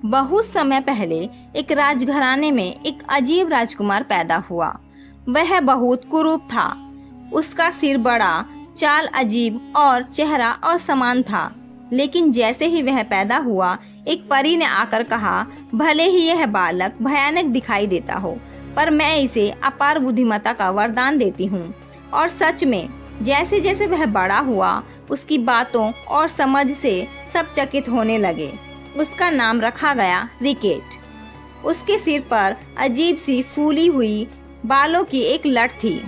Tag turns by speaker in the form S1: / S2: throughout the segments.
S1: बहुत समय पहले एक राजघराने में एक अजीब राजकुमार पैदा हुआ। वह बहुत कुरूप था। उसका सिर बड़ा, चाल अजीब और चेहरा असमान था। लेकिन जैसे ही वह पैदा हुआ, एक परी ने आकर कहा, भले ही यह बालक भयानक दिखाई देता हो, पर मैं इसे अपार बुद्धिमत्ता का वरदान देती हूँ। और सच में जैसे जैसे वह बड़ा हुआ, उसकी बातों और समझ से सब चकित होने लगे। उसका नाम रखा गया रिकेट। उसके सिर पर अजीब सी फूली हुई बालों की एक लट थी।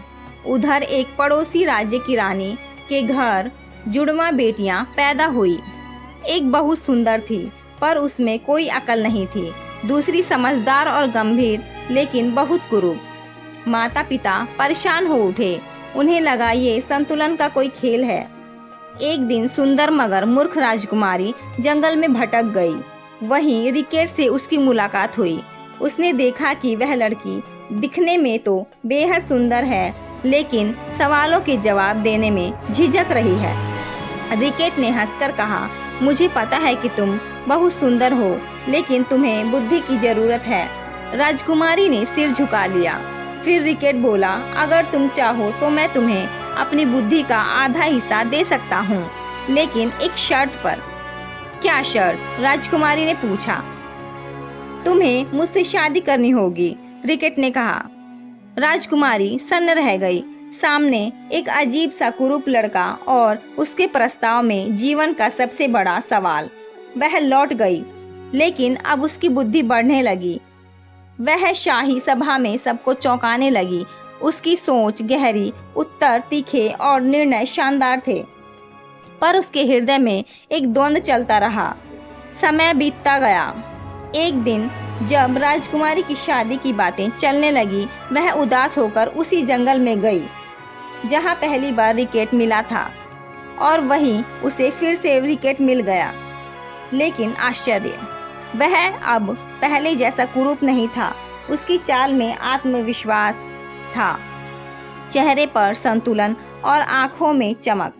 S1: उधर एक पड़ोसी राज्य की रानी के घर जुड़वा बेटियां पैदा हुई। एक बहुत सुंदर थी, पर उसमें कोई अकल नहीं थी। दूसरी समझदार और गंभीर, लेकिन बहुत कुरूप। माता पिता परेशान हो उठे। उन्हें लगा ये संतुलन का कोई खेल है। एक दिन सुंदर मगर मूर्ख राजकुमारी जंगल में भटक गई। वहीं रिकेट से उसकी मुलाकात हुई। उसने देखा कि वह लड़की दिखने में तो बेहद सुंदर है, लेकिन सवालों के जवाब देने में झिझक रही है। रिकेट ने हंसकर कहा, मुझे पता है कि तुम बहुत सुंदर हो, लेकिन तुम्हें बुद्धि की जरूरत है। राजकुमारी ने सिर झुका लिया। फिर रिकेट बोला, अगर तुम चाहो तो मैं तुम्हें अपनी बुद्धि का आधा हिस्सा दे सकता हूँ, लेकिन एक शर्त पर। क्या शर्त? राजकुमारी ने पूछा। तुम्हें मुझसे शादी करनी होगी, रिकेट ने कहा। राजकुमारी सन्न रह गई। सामने एक अजीब सा कुरूप लड़का और उसके प्रस्ताव में जीवन का सबसे बड़ा सवाल। वह लौट गई, लेकिन अब उसकी बुद्धि बढ़ने लगी। वह शाही सभा में सबको चौंकाने लगी। उसकी सोच गहरी, उत्तर तीखे और निर्णय शानदार थे। पर उसके हृदय में एक द्वंद्व चलता रहा। समय बीतता गया। एक दिन जब राजकुमारी की शादी की बातें चलने लगी, वह उदास होकर उसी जंगल में गई जहां पहली बार रिकेट मिला था। और वहीं उसे फिर से रिकेट मिल गया। लेकिन आश्चर्य, वह अब पहले जैसा कुरूप नहीं था। उसकी चाल में आत्मविश्वास था, चेहरे पर संतुलन और आंखों में चमक।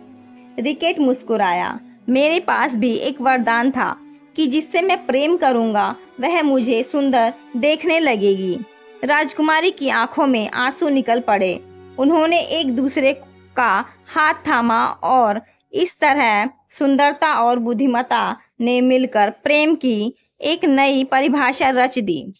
S1: रिकेट मुस्कुराया। मेरे पास भी एक वरदान था कि जिससे मैं प्रेम करूंगा वह मुझे सुंदर देखने लगेगी। राजकुमारी की आंखों में आंसू निकल पड़े। उन्होंने एक दूसरे का हाथ थामा और इस तरह सुंदरता और बुद्धिमत्ता ने मिलकर प्रेम की एक नई परिभाषा रच दी।